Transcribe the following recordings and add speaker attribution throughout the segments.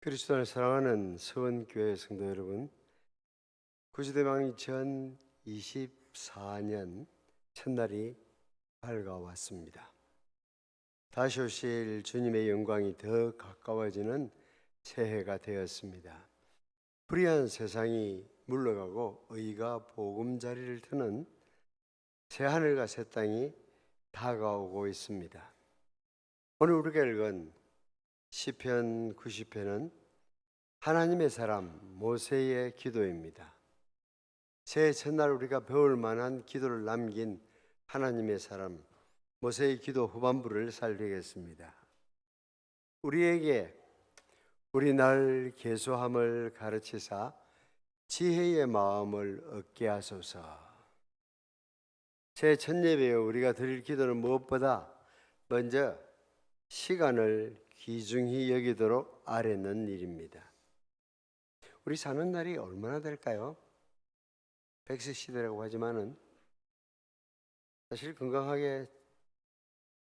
Speaker 1: 그리스도를 사랑하는 서원교회 성도 여러분, 구시대망 2024년 첫날이 밝아왔습니다. 다시 오실 주님의 영광이 더 가까워지는 새해가 되었습니다. 불의한 세상이 물러가고 의가 보금자리를 트는 새하늘과 새 땅이 다가오고 있습니다. 오늘 우리가 읽은 시편 90편은 하나님의 사람 모세의 기도입니다. 새해 첫날 우리가 배울 만한 기도를 남긴 하나님의 사람 모세의 기도 후반부를 살피겠습니다. 우리에게 우리 날 계수함을 가르치사 지혜의 마음을 얻게 하소서. 새해 첫 예배에 우리가 드릴 기도는 무엇보다 먼저 시간을 귀중히 여기도록 아뢰는 일입니다. 우리 사는 날이 얼마나 될까요? 100세 시대라고 하지만은 사실 건강하게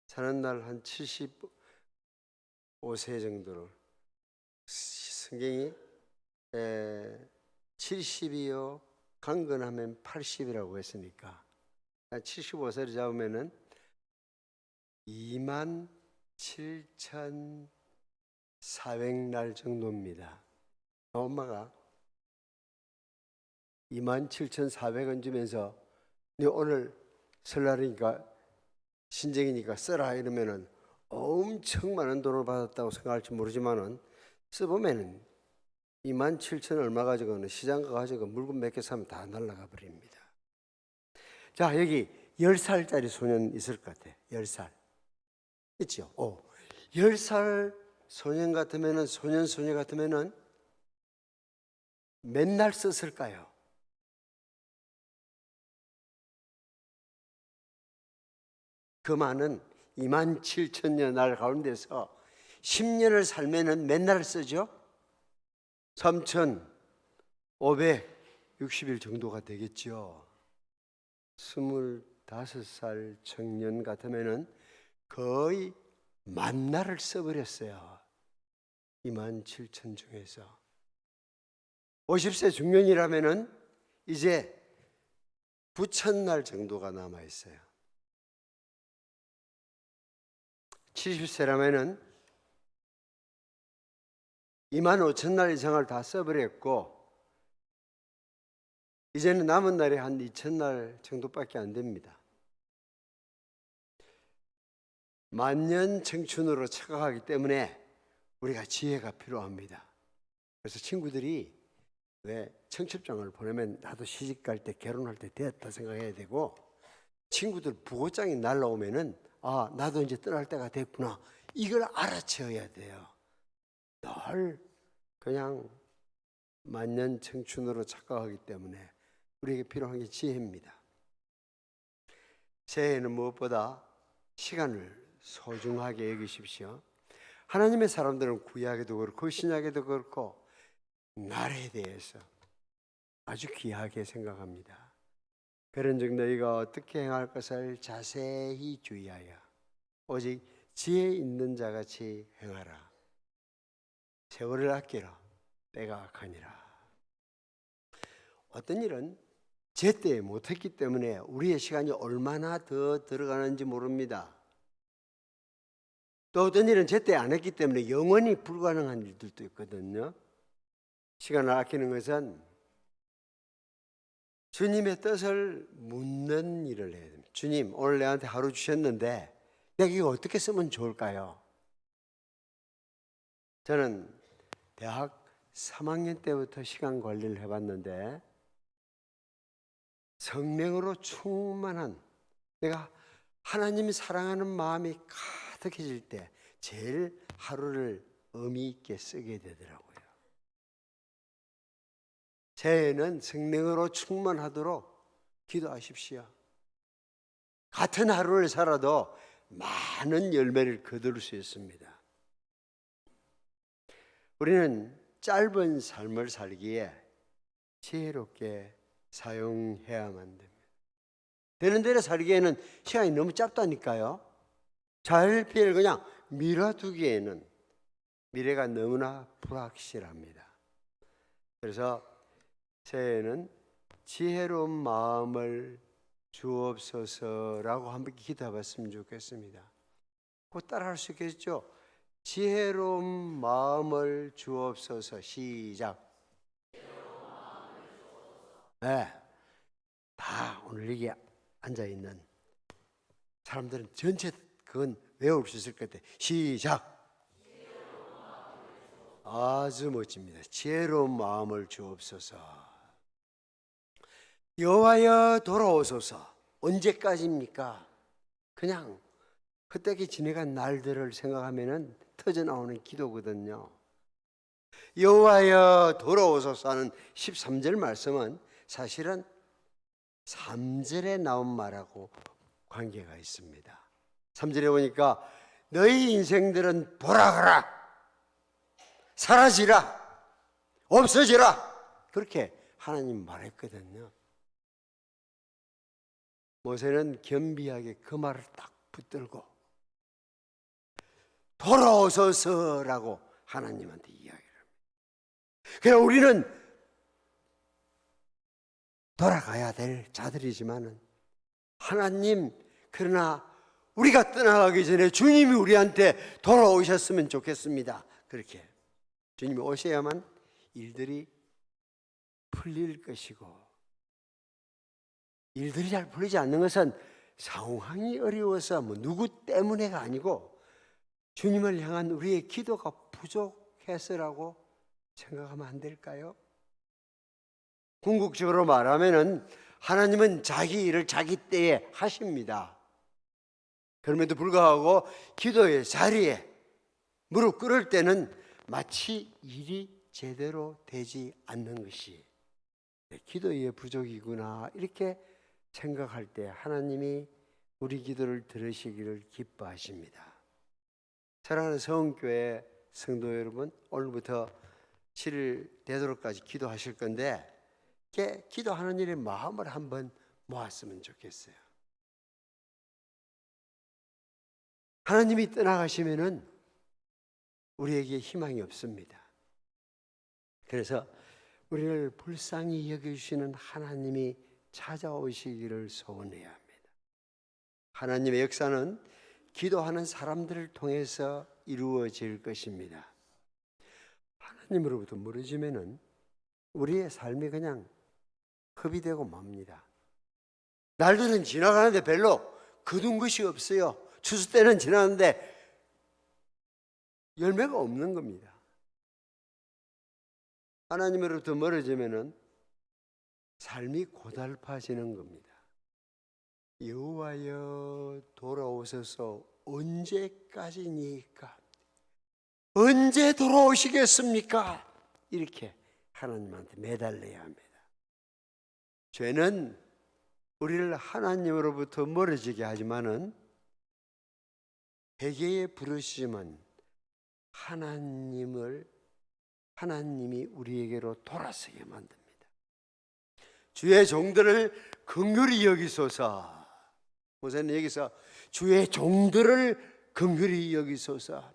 Speaker 1: 사는 날 한 75세 정도로 성경이 70이요 강건하면 80이라고 했으니까 75세를 잡으면은 27,400날 정도입니다. 엄마가 27,400원 주면서 네 오늘 설날이니까 신정이니까 써라 이러면은 엄청 많은 돈을 받았다고 생각할지 모르지만은 써보면은 27,000 얼마 가지고는 시장 가가지고 물건 몇 개 사면 다 날아가 버립니다. 자, 여기 10살짜리 소년 있을 것 같아. 10살 있죠? 10살 소년 같으면은 소녀 같으면은 맨날 썼을까요? 그 많은 27,000여 날 가운데서 10년을 살면은 맨날 쓰죠? 3,560일 정도가 되겠죠. 25살 청년 같으면은 거의 만날을 써버렸어요. 27,000 중에서 50세 중년이라면은 이제 9,000날 정도가 남아 있어요. 70세라면은 25,000날 이상을 다 써버렸고 이제는 남은 날이 한 2,000날 정도밖에 안 됩니다. 만년 청춘으로 착각하기 때문에 우리가 지혜가 필요합니다. 그래서 친구들이 왜 청첩장을 보내면 나도 시집 갈 때 결혼할 때 되었다 생각해야 되고 친구들 부고장이 날라오면은 아 나도 이제 떠날 때가 됐구나 이걸 알아채어야 돼요. 늘 그냥 만년 청춘으로 착각하기 때문에 우리에게 필요한 게 지혜입니다. 새해에는 무엇보다 시간을 소중하게 여기십시오. 하나님의 사람들은 구약에도 그렇고 신약에도 그렇고 날에 대해서 아주 귀하게 생각합니다. 그런즉 너희가 어떻게 행할 것을 자세히 주의하여 오직 지혜 있는 자같이 행하라. 세월을 아끼라. 때가 악하니라. 어떤 일은 제때 못했기 때문에 우리의 시간이 얼마나 더 들어가는지 모릅니다. 또 어떤 일은 제때 안 했기 때문에 영원히 불가능한 일들도 있거든요. 시간을 아끼는 것은 주님의 뜻을 묻는 일을 해야 됩니다. 주님, 오늘 내한테 하루 주셨는데 내가 이거 어떻게 쓰면 좋을까요? 저는 대학 3학년 때부터 시간 관리를 해봤는데 성령으로 충만한 내가 하나님이 사랑하는 마음이 가득해질 때 제일 하루를 의미 있게 쓰게 되더라고요. 새해에는 성령으로 충만하도록 기도하십시오. 같은 하루를 살아도 많은 열매를 거둘 수 있습니다. 우리는 짧은 삶을 살기에 지혜롭게 사용해야만 됩니다. 되는 대로 살기에는 시간이 너무 짧다니까요. 자율피해를 그냥 밀어두기에는 미래가 너무나 불확실합니다. 그래서 새해에는 지혜로운 마음을 주옵소서라고 한번 기도해 봤으면 좋겠습니다. 꼭 따라할 수 있겠죠? 지혜로운 마음을 주옵소서. 시작. 네, 다 오늘 여기 앉아있는 사람들은 전체 그건 외울 수 있을 것 같아요. 시작. 아주 멋집니다. 지혜로운 마음을 주옵소서. 여호와여 돌아오소서. 언제까지입니까? 그냥 그때기 지나간 날들을 생각하면 터져나오는 기도거든요. 여호와여 돌아오소서 하는 13절 말씀은 사실은 3절에 나온 말하고 관계가 있습니다. 3절에 보니까 너희 인생들은 돌아가라, 사라지라, 없어지라, 그렇게 하나님 말했거든요. 모세는 겸비하게 그 말을 딱 붙들고 돌아오소서라고 하나님한테 이야기를 합니다. 그냥 우리는 돌아가야 될 자들이지만은 하나님, 그러나 우리가 떠나가기 전에 주님이 우리한테 돌아오셨으면 좋겠습니다. 그렇게 주님이 오셔야만 일들이 풀릴 것이고, 일들이 잘 풀리지 않는 것은 상황이 어려워서 누구 때문에가 아니고 주님을 향한 우리의 기도가 부족해서라고 생각하면 안 될까요? 궁극적으로 말하면은 하나님은 자기 일을 자기 때에 하십니다. 그럼에도 불구하고 기도의 자리에 무릎 꿇을 때는 마치 일이 제대로 되지 않는 것이 기도의 부족이구나, 이렇게 생각할 때 하나님이 우리 기도를 들으시기를 기뻐하십니다. 사랑하는 서원교회 성도 여러분, 오늘부터 7일 되도록까지 기도하실 건데 이렇게 기도하는 일에 마음을 한번 모았으면 좋겠어요. 하나님이 떠나가시면은 우리에게 희망이 없습니다. 그래서 우리를 불쌍히 여겨주시는 하나님이 찾아오시기를 소원해야 합니다. 하나님의 역사는 기도하는 사람들을 통해서 이루어질 것입니다. 하나님으로부터 멀어지면은 우리의 삶이 그냥 흡이 되고 맙니다. 날들은 지나가는데 별로 거둔 것이 없어요. 추수 때는 지나는데 열매가 없는 겁니다. 하나님으로부터 멀어지면은 삶이 고달파지는 겁니다. 여호와여 돌아오소서. 언제까지니까? 언제 돌아오시겠습니까? 이렇게 하나님한테 매달려야 합니다. 죄는 우리를 하나님으로부터 멀어지게 하지만은 회개의 부르심은 하나님이 우리에게로 돌아서게 만듭니다. 주의 종들을 긍휼히 여기소서. 모세는 여기서 주의 종들을 긍휼히 여기소서.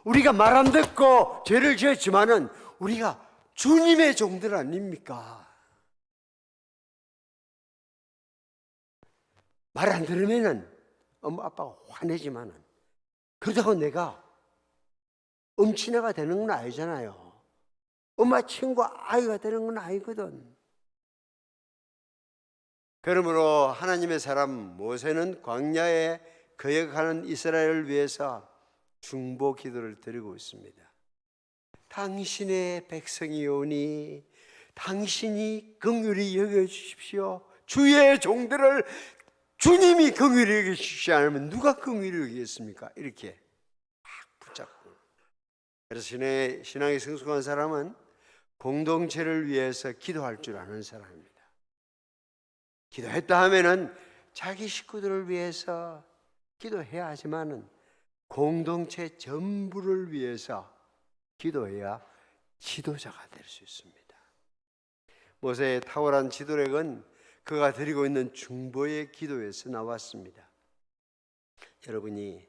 Speaker 1: 우리가 말 안 듣고 죄를 지었지만은 우리가 주님의 종들 아닙니까? 말 안 들으면은 엄마 아빠가 화내지만은 그렇다고 내가 음치네가 되는 건 아니잖아요. 엄마 친구 아이가 되는 건 아니거든. 그러므로 하나님의 사람 모세는 광야에 거역하는 이스라엘을 위해서 중보 기도를 드리고 있습니다. 당신의 백성이오니 당신이 긍휼히 여겨주십시오. 주의 종들을 주님이 긍휼히 여기시지 않으면 누가 긍휼히 여기겠습니까? 이렇게 막 붙잡고. 그래서 신앙이 성숙한 사람은 공동체를 위해서 기도할 줄 아는 사람입니다. 기도했다 하면은 자기 식구들을 위해서 기도해야 하지만은 공동체 전부를 위해서 기도해야 지도자가 될 수 있습니다. 모세의 탁월한 지도력은 그가 드리고 있는 중보의 기도에서 나왔습니다. 여러분이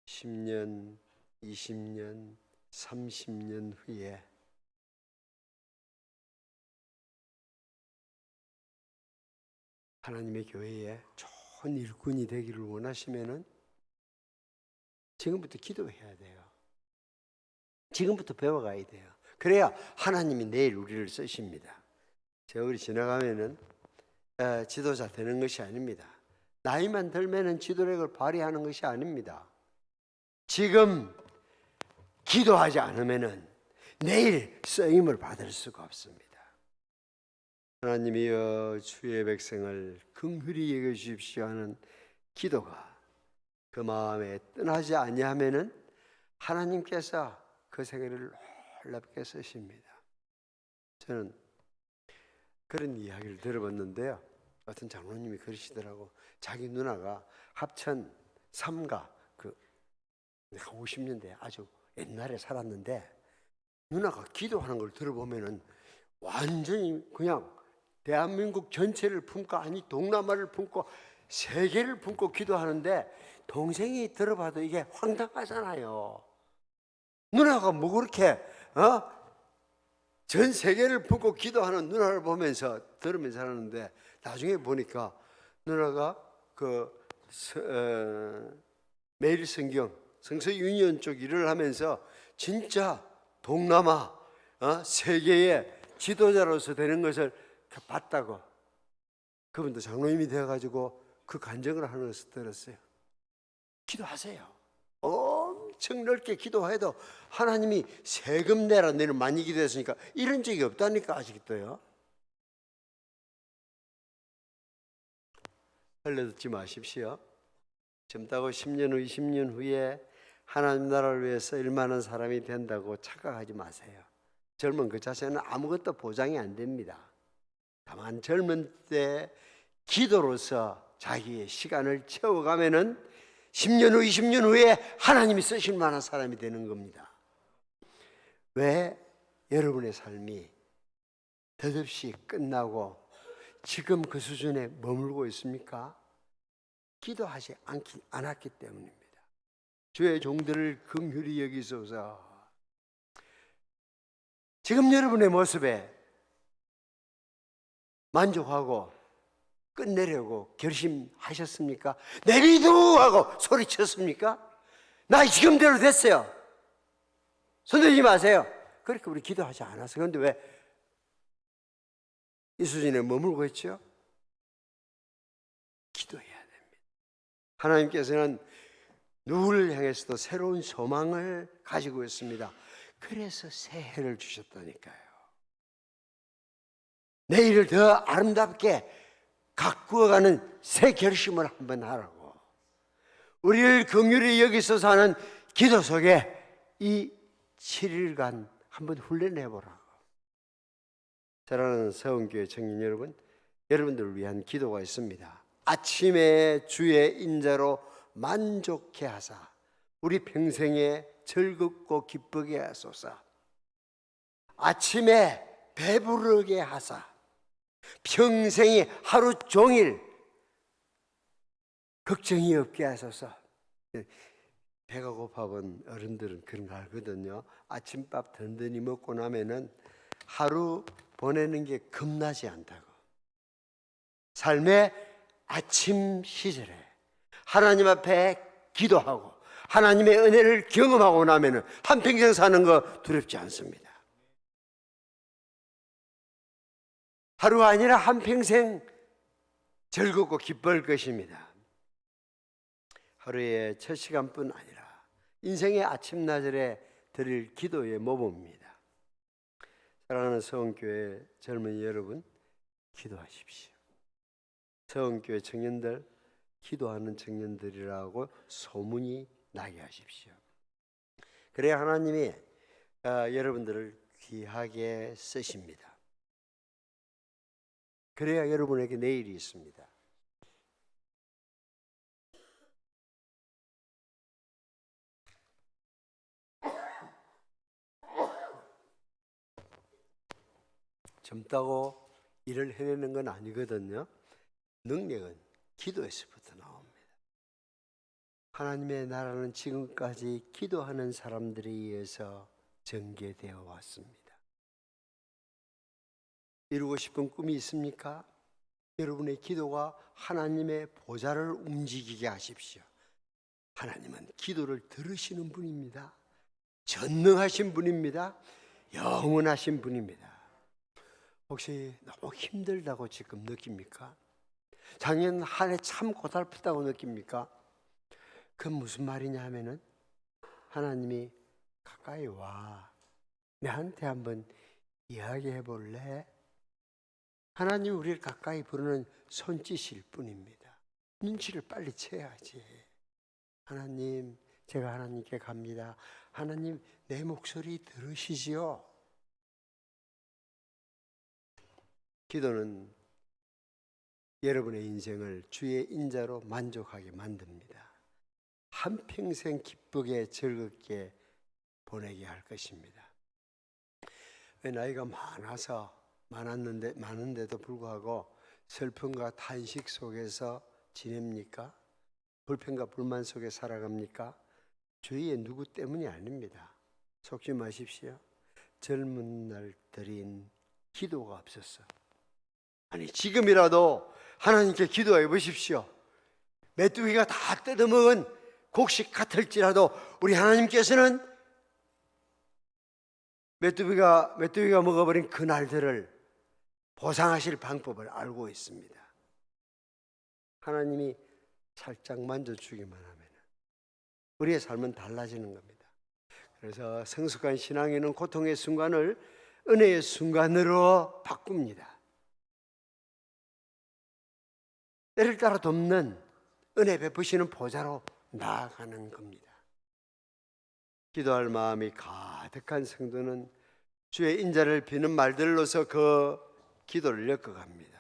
Speaker 1: 10년, 20년, 30년 후에 하나님의 교회에 좋은 일꾼이 되기를 원하시면은 지금부터 기도해야 돼요. 지금부터 배워가야 돼요. 그래야 하나님이 내일 우리를 쓰십니다. 세월이 지나가면은 지도자 되는 것이 아닙니다. 나이만 들면은 지도력을 발휘하는 것이 아닙니다. 지금 기도하지 않으면은 내일 쓰임을 받을 수가 없습니다. 하나님이여 주의 백성을 긍휼히 여겨 주십시오 하는 기도가 그 마음에 떠나지 아니하면은 하나님께서 그 세계를 놀랍게 쓰십니다. 저는 그런 이야기를 들어봤는데요. 어떤 장로님이 그러시더라고. 자기 누나가 합천 삼가 그 50년대 아주 옛날에 살았는데 누나가 기도하는 걸 들어보면은 완전히 그냥 대한민국 전체를 품고 아니 동남아를 품고 세계를 품고 기도하는데 동생이 들어봐도 이게 황당하잖아요. 누나가 뭐 그렇게 전 세계를 품고 기도하는 누나를 보면서 들으면서 하는데 나중에 보니까 누나가 매일 성경 성서 유니온 쪽 일을 하면서 진짜 동남아 세계의 지도자로서 되는 것을 봤다고. 그분도 장로님이 되어가지고 그 간증을 하는 것을 들었어요. 기도하세요. 엄청 넓게 기도해도 하나님이 세금 내라 너는 많이 기도했으니까 이런 적이 없다니까 아직도요. 흘려듣지 마십시오. 젊다고 10년 후 20년 후에 하나님 나라를 위해서 일만한 사람이 된다고 착각하지 마세요. 젊은 그 자체는 아무것도 보장이 안 됩니다. 다만 젊은 때 기도로서 자기의 시간을 채워가면은 10년 후 20년 후에 하나님이 쓰실 만한 사람이 되는 겁니다. 왜 여러분의 삶이 덧없이 끝나고 지금 그 수준에 머물고 있습니까? 기도하지 않았기 때문입니다. 주의 종들을 긍휼히 여기소서. 지금 여러분의 모습에 만족하고 끝내려고 결심하셨습니까? 내비두 하고 소리쳤습니까? 나 지금대로 됐어요. 손들지 마세요. 그렇게 우리 기도하지 않았어요. 그런데 왜 이 수준에 머물고 있죠? 기도해야 됩니다. 하나님께서는 누구를 향해서도 새로운 소망을 가지고 있습니다. 그래서 새해를 주셨다니까요. 내일을 더 아름답게 가꾸어가는 새 결심을 한번 하라고. 우리를 긍휼히 여기서 하는 기도 속에 이 7일간 한번 훈련해보라고. 사랑하는 서원교회 청년 여러분, 여러분들을 위한 기도가 있습니다. 아침에 주의 인자로 만족해 하사 우리 평생에 즐겁고 기쁘게 하소서. 아침에 배부르게 하사 평생이 하루 종일 걱정이 없게 하소서. 배가 고파본 어른들은 그런 거 알거든요. 아침밥 든든히 먹고 나면은 하루 보내는 게 겁나지 않다고. 삶의 아침 시절에 하나님 앞에 기도하고 하나님의 은혜를 경험하고 나면은 한평생 사는 거 두렵지 않습니다. 하루가 아니라 한평생 즐겁고 기쁠 것입니다. 하루의 첫 시간뿐 아니라 인생의 아침나절에 드릴 기도의 모범입니다. 사랑하는 서원교회 젊은이 여러분, 기도하십시오. 서원교회 청년들, 기도하는 청년들이라고 소문이 나게 하십시오. 그래야 하나님이 여러분들을 귀하게 쓰십니다. 그래야 여러분에게 내일이 있습니다. 젊다고 일을 해내는 건 아니거든요. 능력은 기도에서부터 나옵니다. 하나님의 나라는 지금까지 기도하는 사람들에 의해서 전개되어 왔습니다. 이루고 싶은 꿈이 있습니까? 여러분의 기도가 하나님의 보좌를 움직이게 하십시오. 하나님은 기도를 들으시는 분입니다. 전능하신 분입니다. 영원하신 분입니다. 혹시 너무 힘들다고 지금 느낍니까? 작년 한 해 참 고달프다고 느낍니까? 그건 무슨 말이냐 하면은 하나님이 가까이 와, 내한테 한번 이야기해 볼래? 하나님이 우리를 가까이 부르는 손짓일 뿐입니다. 눈치를 빨리 채야지. 하나님, 제가 하나님께 갑니다. 하나님, 내 목소리 들으시지요? 기도는 여러분의 인생을 주의 인자로 만족하게 만듭니다. 한평생 기쁘게 즐겁게 보내게 할 것입니다. 왜 나이가 많은데도 불구하고 슬픔과 탄식 속에서 지냅니까? 불평과 불만 속에 살아갑니까? 주위의 누구 때문이 아닙니다. 속지 마십시오. 젊은 날 드린 기도가 없었어. 아니, 지금이라도 하나님께 기도해 보십시오. 메뚜기가 다 뜯어먹은 곡식 같을지라도 우리 하나님께서는 메뚜기가 먹어버린 그 날들을 보상하실 방법을 알고 있습니다. 하나님이 살짝 만져주기만 하면 우리의 삶은 달라지는 겁니다. 그래서 성숙한 신앙인은 고통의 순간을 은혜의 순간으로 바꿉니다. 때를 따라 돕는 은혜 베푸시는 보좌로 나아가는 겁니다. 기도할 마음이 가득한 성도는 주의 인자를 비는 말들로서 그 기도를 엮어갑니다.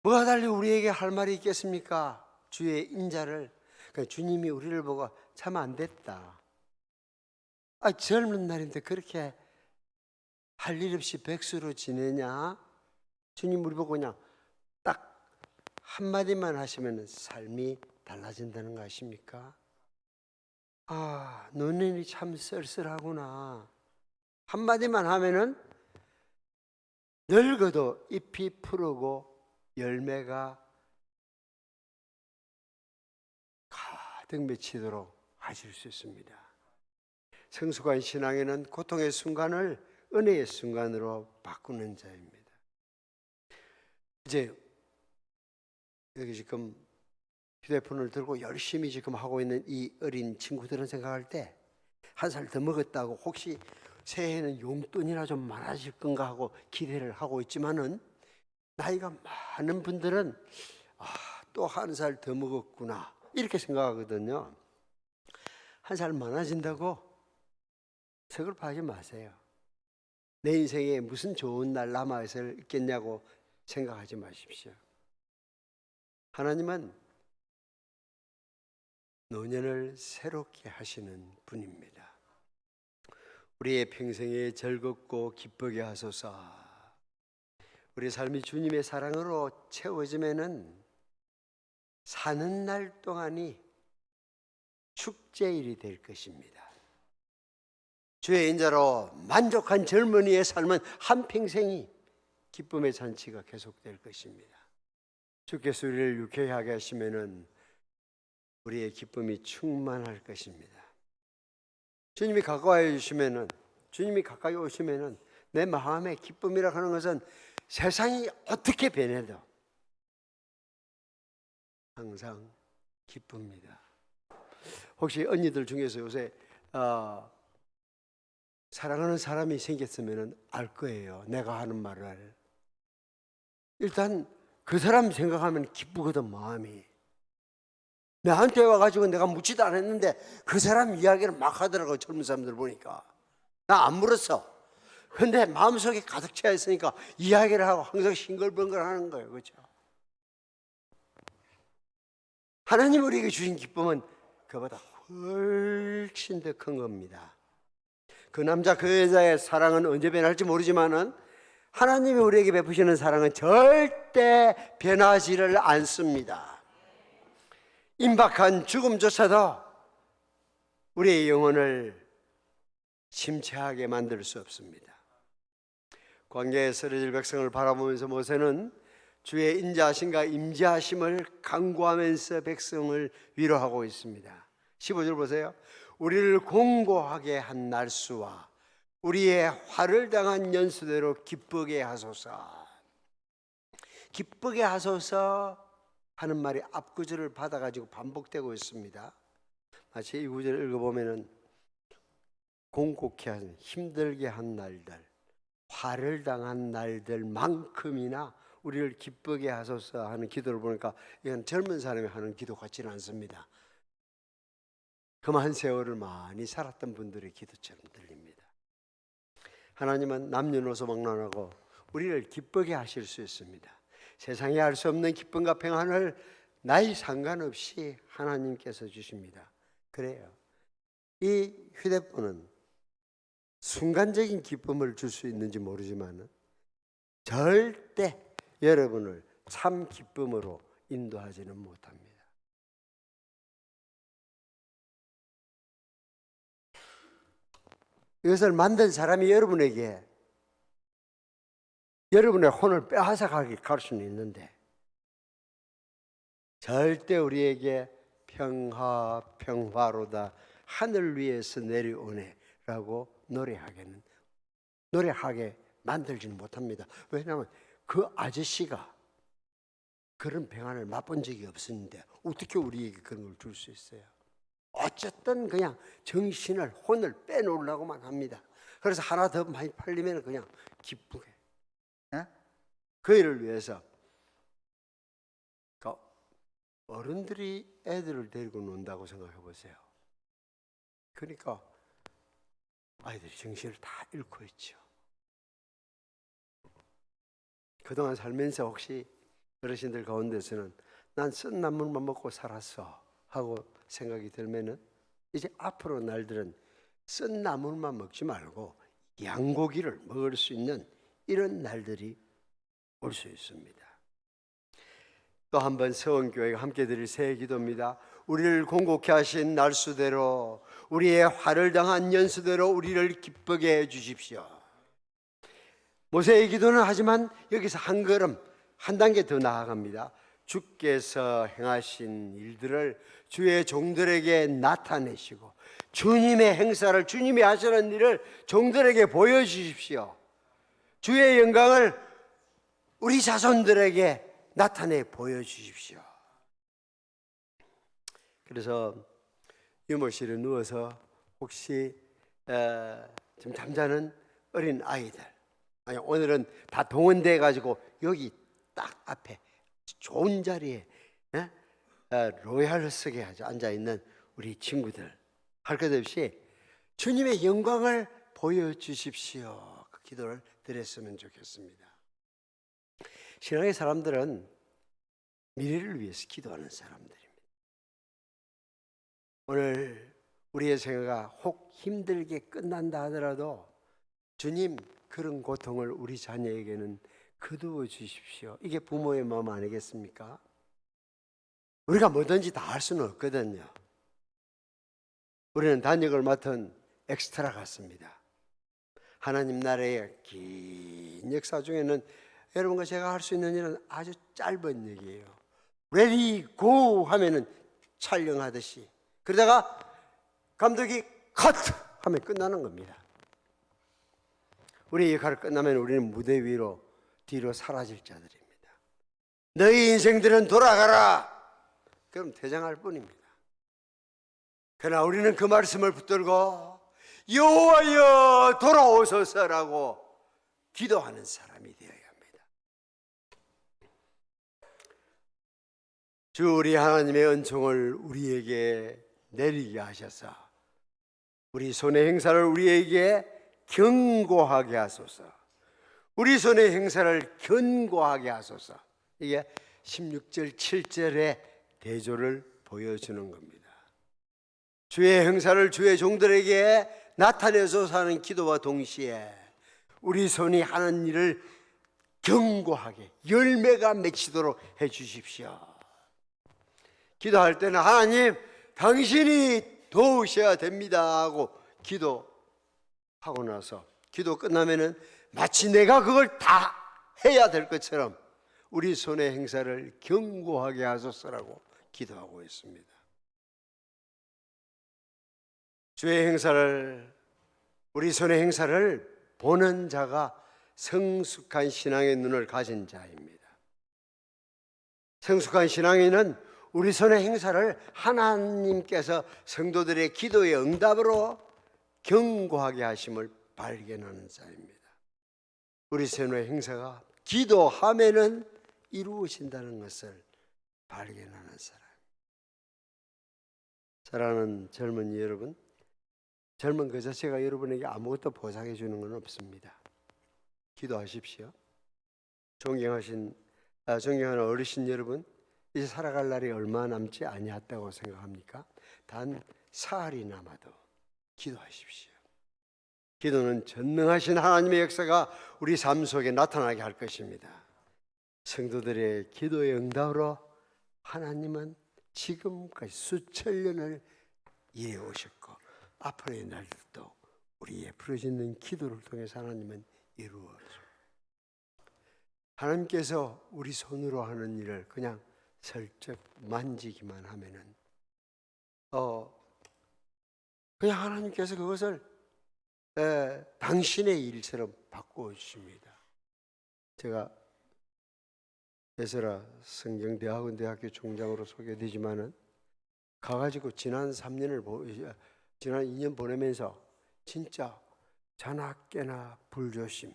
Speaker 1: 뭐가 달리 우리에게 할 말이 있겠습니까? 주의 인자를, 그러니까 주님이 우리를 보고 참 안 됐다. 젊은 날인데 그렇게 할 일 없이 백수로 지내냐? 주님 우리 보고 그냥 딱 한마디만 하시면 삶이 달라진다는 거 아십니까? 너네는 참 쓸쓸하구나. 한마디만 하면은 늙어도 잎이 푸르고 열매가 가득 맺히도록 하실 수 있습니다. 성숙한 신앙에는 고통의 순간을 은혜의 순간으로 바꾸는 자입니다. 이제 여기 지금 휴대폰을 들고 열심히 지금 하고 있는 이 어린 친구들은 생각할 때 한 살 더 먹었다고 혹시 새해에는 용돈이나 좀 많아질 건가 하고 기대를 하고 있지만은, 나이가 많은 분들은 또 한 살 더 먹었구나 이렇게 생각하거든요. 한 살 많아진다고 서글퍼하지 마세요. 내 인생에 무슨 좋은 날 남아 있겠냐고 생각하지 마십시오. 하나님은 노년을 새롭게 하시는 분입니다. 우리의 평생에 즐겁고 기쁘게 하소서. 우리 삶이 주님의 사랑으로 채워지면은 사는 날 동안이 축제일이 될 것입니다. 주의 인자로 만족한 젊은이의 삶은 한평생이 기쁨의 잔치가 계속될 것입니다. 주께서 우리를 유쾌하게 하시면은 우리의 기쁨이 충만할 것입니다. 주님이 가까이 오시면은 내 마음의 기쁨이라 하는 것은 세상이 어떻게 변해도 항상 기쁩니다. 혹시 언니들 중에서 요새 사랑하는 사람이 생겼으면 알 거예요. 내가 하는 말을. 일단 그 사람 생각하면 기쁘거든, 마음이. 나한테 와가지고 내가 묻지도 않았는데 그 사람 이야기를 막 하더라고요. 젊은 사람들 보니까. 나 안 물었어. 근데 마음속에 가득 차 있으니까 이야기를 하고 항상 싱글벙글 하는 거예요. 그렇죠? 하나님 우리에게 주신 기쁨은 그보다 훨씬 더 큰 겁니다. 그 남자 그 여자의 사랑은 언제 변할지 모르지만은 하나님이 우리에게 베푸시는 사랑은 절대 변하지를 않습니다. 임박한 죽음조차도 우리의 영혼을 침체하게 만들 수 없습니다. 광야에 쓰러질 백성을 바라보면서 모세는 주의 인자하심과 임재하심을 간구하면서 백성을 위로하고 있습니다. 15절 보세요. 우리를 공고하게 한 날수와 우리의 화를 당한 연수대로 기쁘게 하소서. 기쁘게 하소서 하는 말이 앞구절을 받아가지고 반복되고 있습니다. 마치 이 구절을 읽어보면은 공곡해 한, 힘들게 한 날들, 화를 당한 날들만큼이나 우리를 기쁘게 하소서 하는 기도를 보니까 이건 젊은 사람이 하는 기도 같지는 않습니다. 그만 세월을 많이 살았던 분들의 기도처럼 들립니다. 하나님은 남녀노소 막론하고 우리를 기쁘게 하실 수 있습니다. 세상에 알 수 없는 기쁨과 평안을 나이 상관없이 하나님께서 주십니다. 그래요. 이 휴대폰은 순간적인 기쁨을 줄 수 있는지 모르지만 절대 여러분을 참 기쁨으로 인도하지는 못합니다. 이것을 만든 사람이 여러분에게 여러분의 혼을 빼앗아가게 갈 수는 있는데 절대 우리에게 평화로다 하늘 위에서 내려오네 라고 노래하게 만들지는 못합니다. 왜냐하면 그 아저씨가 그런 평안을 맛본 적이 없었는데 어떻게 우리에게 그런 걸 줄 수 있어요? 어쨌든 그냥 정신을 혼을 빼놓으려고만 합니다. 그래서 하나 더 많이 팔리면 그냥 기쁘게 그 일을 위해서 그러니까 어른들이 애들을 데리고 논다고 생각해 보세요. 그러니까 아이들이 정신을 다 잃고 있죠. 그동안 살면서 혹시 어르신들 가운데서는 난 쓴 나물만 먹고 살았어 하고 생각이 들면은 이제 앞으로 날들은 쓴 나물만 먹지 말고 양고기를 먹을 수 있는 이런 날들이 올 수 있습니다. 또 한 번 서원교회가 함께 드릴 새해 기도입니다. 우리를 공곡케 하신 날수대로 우리의 화를 당한 연수대로 우리를 기쁘게 해 주십시오. 모세의 기도는 하지만 여기서 한 걸음 한 단계 더 나아갑니다. 주께서 행하신 일들을 주의 종들에게 나타내시고 주님의 행사를 주님이 하시는 일을 종들에게 보여주십시오. 주의 영광을 우리 자손들에게 나타내 보여주십시오. 그래서 유모실에 누워서 혹시 좀 잠자는 어린 아이들, 아니 오늘은 다 동원돼 가지고 여기 딱 앞에 좋은 자리에 로얄석에 앉아 있는 우리 친구들 할 것 없이 주님의 영광을 보여주십시오. 그 기도를 드렸으면 좋겠습니다. 신앙의 사람들은 미래를 위해서 기도하는 사람들입니다. 오늘 우리의 생애가 혹 힘들게 끝난다 하더라도 주님 그런 고통을 우리 자녀에게는 거두어 주십시오. 이게 부모의 마음 아니겠습니까? 우리가 뭐든지 다 할 수는 없거든요. 우리는 단역을 맡은 엑스트라 같습니다. 하나님 나라의 긴 역사 중에는 여러분과 제가 할 수 있는 일은 아주 짧은 얘기예요. 레디 고 하면은 촬영하듯이 그러다가 감독이 컷 하면 끝나는 겁니다. 우리 역할이 끝나면 우리는 무대 위로 뒤로 사라질 자들입니다. 너희 인생들은 돌아가라. 그럼 퇴장할 뿐입니다. 그러나 우리는 그 말씀을 붙들고 여호와여 돌아오소서라고 기도하는 사람이 되어야 합니다. 주 우리 하나님의 은총을 우리에게 내리게 하셔서 우리 손의 행사를 우리에게 견고하게 하소서. 우리 손의 행사를 견고하게 하소서. 이게 16절 7절의 대조를 보여주는 겁니다. 주의 행사를 주의 종들에게 나타내소서 하는 기도와 동시에 우리 손이 하는 일을 견고하게 열매가 맺히도록 해 주십시오. 기도할 때는 하나님 당신이 도우셔야 됩니다 하고 기도하고 나서 기도 끝나면은 마치 내가 그걸 다 해야 될 것처럼 우리 손의 행사를 견고하게 하소서라고 기도하고 있습니다. 주의 행사를, 우리 손의 행사를 보는 자가 성숙한 신앙의 눈을 가진 자입니다. 성숙한 신앙인은 우리 손의 행사를 하나님께서 성도들의 기도의 응답으로 견고하게 하심을 발견하는 자입니다. 우리 손의 행사가 기도하면은 이루어진다는 것을 발견하는 사람. 사랑하는 젊은이 여러분, 젊은 그 자체가 여러분에게 아무것도 보상해 주는 건 없습니다. 기도하십시오. 존경하는 어르신 여러분, 이제 살아갈 날이 얼마 남지 아니었다고 생각합니까? 단 사흘이 남아도 기도하십시오. 기도는 전능하신 하나님의 역사가 우리 삶 속에 나타나게 할 것입니다. 성도들의 기도의 응답으로 하나님은 지금까지 수천 년을 이해 오셨고 앞으로의 날들도 우리의 부르짖는 기도를 통해서 하나님은 이루어져. 하나님께서 우리 손으로 하는 일을 그냥 슬쩍 만지기만 하면은 그냥 하나님께서 그것을 당신의 일처럼 바꾸어 주십니다. 제가 에스라 성경대학원대학교 총장으로 소개되지만은 가가지고 지난 2년 보내면서 진짜 자나깨나 불조심,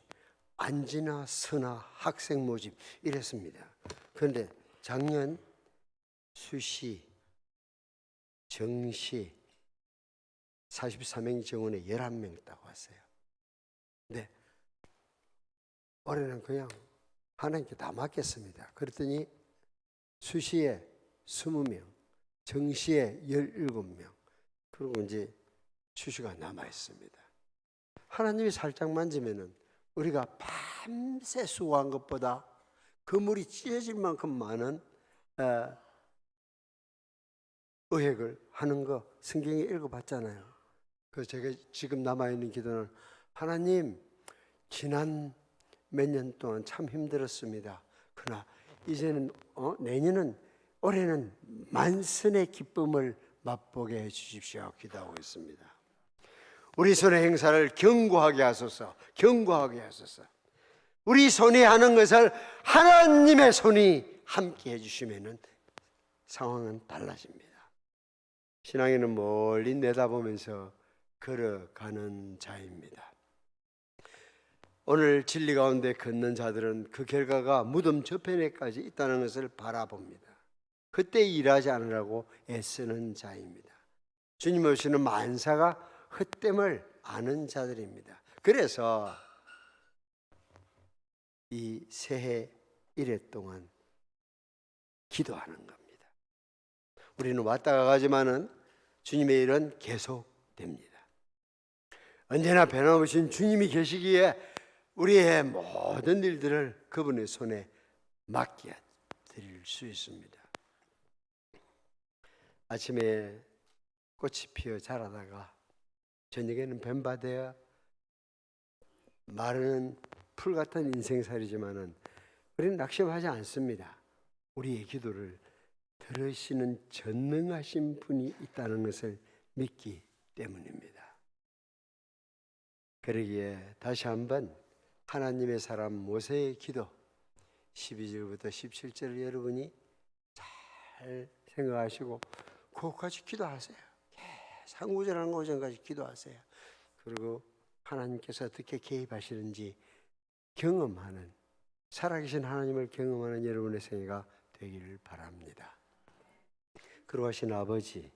Speaker 1: 안지나 서나 학생 모집 이랬습니다. 그런데 작년 수시, 정시 43명 정원에 11명 딱 왔어요. 네, 올해는 그냥 하나님께 다 맡겼습니다. 그랬더니 수시에 20명, 정시에 17명, 그리고 이제 추수가 남아 있습니다. 하나님이 살짝 만지면은 우리가 밤새 수고한 것보다 그물이 찢어질 만큼 많은 의획을 하는 거 성경에 읽어봤잖아요. 그래서 제가 지금 남아있는 기도는 하나님, 지난 몇 년 동안 참 힘들었습니다. 그러나 이제는 내년은, 올해는 만선의 기쁨을 맛보게 해주십시오. 기도하고 있습니다. 우리 손의 행사를 견고하게 하소서. 견고하게 하소서. 우리 손이 하는 것을 하나님의 손이 함께 해주시면 상황은 달라집니다. 신앙인은 멀리 내다보면서 걸어가는 자입니다. 오늘 진리 가운데 걷는 자들은 그 결과가 무덤 저편에까지 있다는 것을 바라봅니다. 그때 일하지 않으라고 애쓰는 자입니다. 주님 오시는 만사가 헛됨을 아는 자들입니다. 그래서 이 새해 1회 동안 기도하는 겁니다. 우리는 왔다가 가지만은 주님의 일은 계속됩니다. 언제나 변함없인 주님이 계시기에 우리의 모든 일들을 그분의 손에 맡겨 드릴 수 있습니다. 아침에 꽃이 피어 자라다가 저녁에는 뱀바되어 마르는 풀 같은 인생살이지만은 우리는 낙심하지 않습니다. 우리의 기도를 들으시는 전능하신 분이 있다는 것을 믿기 때문입니다. 그러기에 다시 한번 하나님의 사람 모세의 기도 12절부터 17절을 여러분이 잘 생각하시고 그것까지 기도하세요. 상구절하는 오전까지 기도하세요. 그리고 하나님께서 어떻게 개입하시는지 경험하는, 살아계신 하나님을 경험하는 여러분의 생애가 되기를 바랍니다. 그러하신 아버지,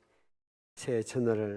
Speaker 1: 새해 첫날을